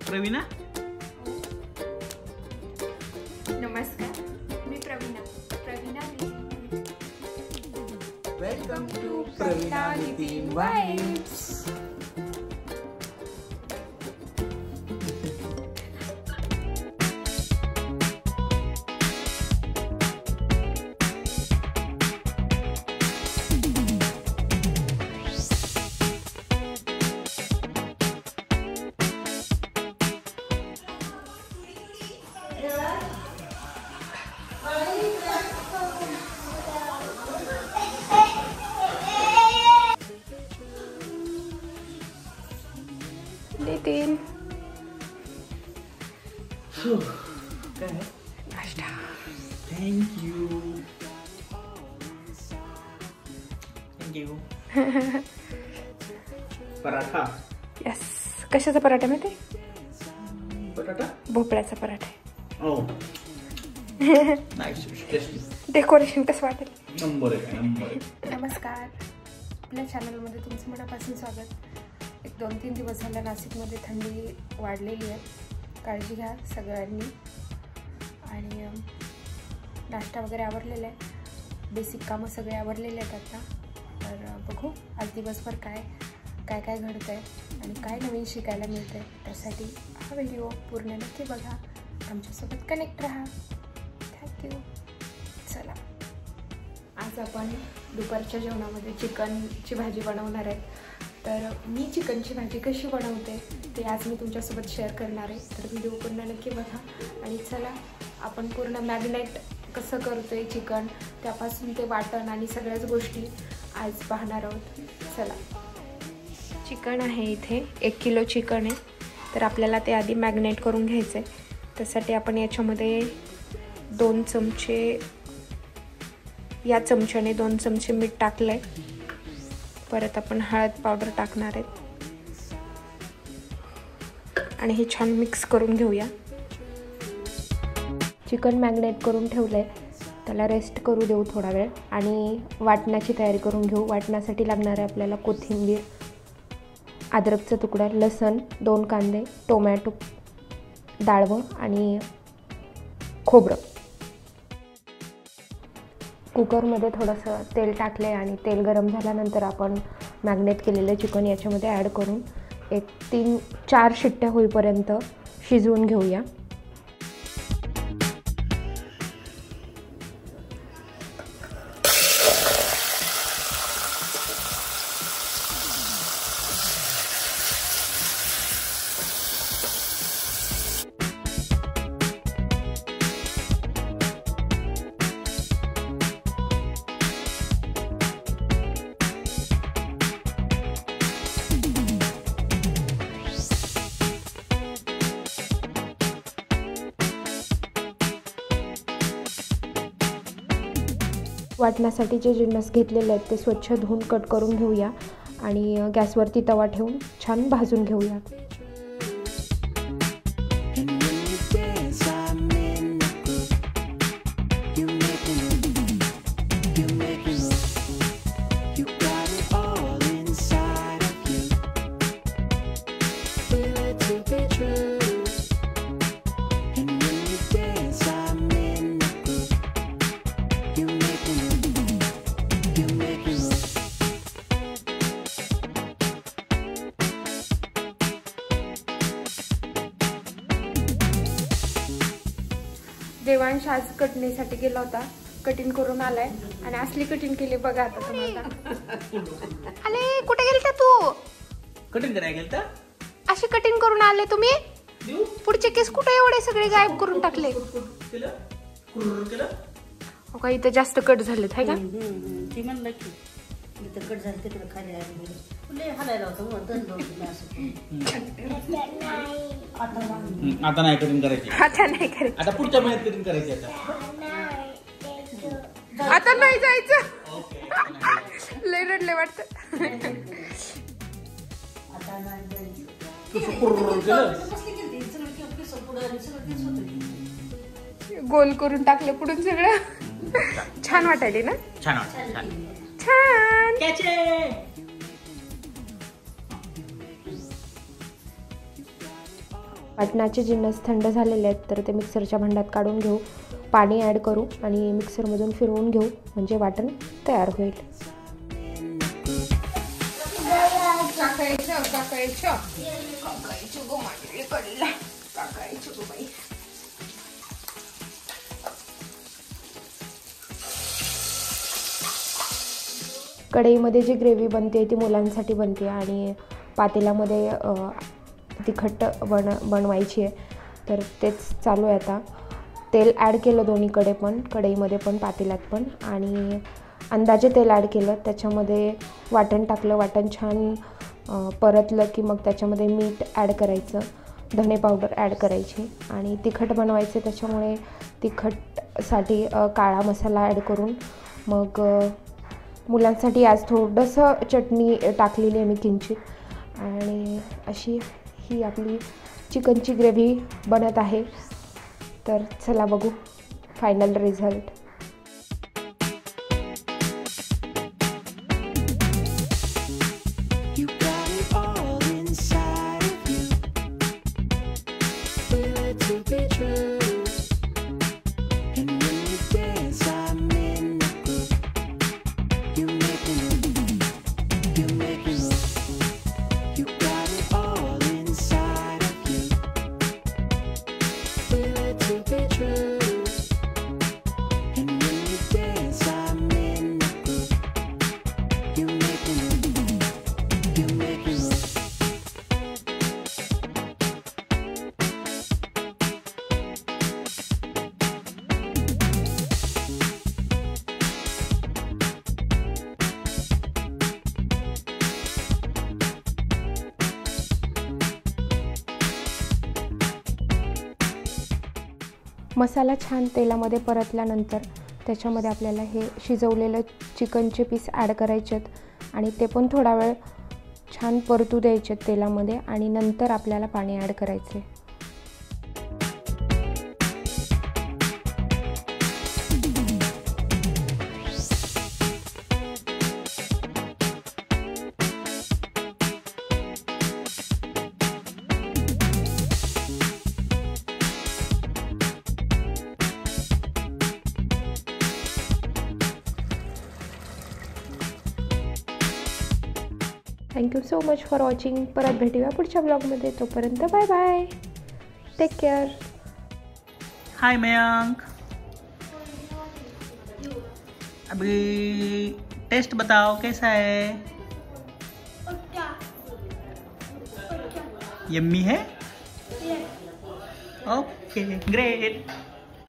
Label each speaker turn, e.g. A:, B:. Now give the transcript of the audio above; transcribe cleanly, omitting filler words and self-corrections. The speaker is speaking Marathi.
A: प्रवीणा.
B: नमस्कार, मी Praveena.
A: Welcome to Praveena Nitin vibes.
B: Nitin
A: काय
B: नाश्ता.
A: थँक्यू. पराठा.
B: यस. कशाचा पराठा माहिती?
A: बटाटा.
B: भोपळ्याचा paratha.
A: Oh nice. Tasty.
B: Decoration कसं वाटेल?
A: नंबर आहे.
B: नमस्कार, आपल्या चॅनलमध्ये तुमचं मनापासून स्वागत. 2-3 दिवस झाला नाशिकमध्ये थंडी वाढलेली आहे. काळजी घ्या सगळ्यांनी. आणि नाश्ता वगैरे आवरलेला आहे. बेसिक कामं सगळे आवरलेले आहेत आता. तर बघू आज दिवसभर काय घडतं आहे आणि काय नवीन शिकायला मिळतं आहे. त्यासाठी हा व्हिडिओ पूर्ण नक्की बघा. आमच्यासोबत कनेक्ट राहा. थँक्यू. चला, आज आपण दुपारच्या जेवणामध्ये चिकनची भाजी बनवणार आहे. तर मी चिकनची भाजी कशी बनवते ते आज मी तुमच्यासोबत शेअर करणार आहे. तर व्हिडिओ पूर्ण नक्की बघा. आणि चला, आपण पूर्ण मॅरिनेट कसं करतो आहे चिकन, त्यापासून ते वाटण आणि सगळ्याच गोष्टी आज पाहणार आहोत. चला, चिकन आहे इथे 1 किलो चिकन आहे. तर आपल्याला ते आधी मॅरिनेट करून घ्यायचं आहे. त्यासाठी आपण याच्यामध्ये 2 चमचे, या चमच्याने 2 चमचे मीठ टाकलं आहे. परत आपण हळद पावडर टाकणार आहेत आणि हे छान मिक्स करून घेऊया. चिकन मॅरिनेट करून ठेवलं आहे, त्याला रेस्ट करू देऊ थोडा वेळ. आणि वाटणाची तयारी करून घेऊ. वाटण्यासाठी लागणार आहे आपल्याला कोथिंबीर, अद्रकचा तुकडा, लसण, 2 कांदे, टोमॅटो, डाळवं आणि खोबरं. कुकरमध्ये थोडंसं तेल टाकलं आहे आणि तेल गरम झाल्यानंतर आपण मॅरिनेट केलेलं चिकन याच्यामध्ये ॲड करून 3-4 शिट्ट्या होईपर्यंत शिजवून घेऊया. वाटण्यासाठी जे जिन्नस घेतलेले आहेत ते स्वच्छ धुवून कट करून घेऊया आणि गॅसवरती तवा ठेवून छान भाजून घेऊया. देवांश आज कटणीसाठी गेला होता. कटिंग करून आलाय आणि असली कटिंग केली बघा आता तुम्हाला. अरे कुठे गेलता तू?
A: कटिंग करायला गेलता?
B: अशी कटिंग करून आले तुम्ही? पुढचे केस कुठे एवढे सगळे गायब करून टाकले? हो का, इथं जास्त कट झालेत आहे का?
C: ती म्हणलं की इथं कट झालं तिकडे खाली हलायला होतं.
A: आता नाही कटिंग करायची.
B: आता नाही करायचं.
A: आता पुढच्या महिन्यात कटिंग करायची.
B: आता नाही जायचं. लय रडले वाटतं. गोल करून टाकलं पुढून सगळं. छान वाटायले ना?
A: छान.
B: वाटणाचे जिन्नस थंड झालेले आहेत तर ते मिक्सरच्या भांड्यात काढून घेऊ, पाणी ॲड करू आणि मिक्सरमधून फिरवून घेऊ, म्हणजे वाटण तयार होईल. कढईमध्ये जी ग्रेव्ही बनते ती मुलांसाठी बनते आणि पातेल्यामध्ये तिखट बनवायची आहे, तर तेच चालू आहे आता. तेल ॲड केलं दोन्हीकडे पण, कढईमध्ये पण पातेल्यात पण, आणि अंदाजे तेल ॲड केलं. त्याच्यामध्ये वाटण टाकलं. वाटण छान परतलं की मग त्याच्यामध्ये मीठ ॲड करायचं, धणे पावडर ॲड करायची आणि तिखट बनवायचे त्याच्यामुळे तिखटसाठी काळा मसाला ॲड करून मग मुलांसाठी आज थोडंसं चटणी टाकलेली आहे मी किंचित. आणि अशी ही आपली चिकनची ग्रेव्ही बनत आहे. तर चला बघू फायनल रिझल्ट. मसाला छान तेलामध्ये परतल्यानंतर त्याच्यामध्ये आपल्याला हे शिजवलेलं चिकनचे पीस ॲड करायचे आहेत आणि ते पण थोडा वेळ छान परतू द्यायचे तेलामध्ये आणि नंतर आपल्याला पाणी ॲड करायचे. Thank you so much for watching. परत भेटूया पुढच्या ब्लॉगमध्ये. तोपर्यंत बाय बाय, टेक केअर.
A: हाय मयंक, अभी टेस्ट बताओ कैसा है? यम्मी है? Okay great.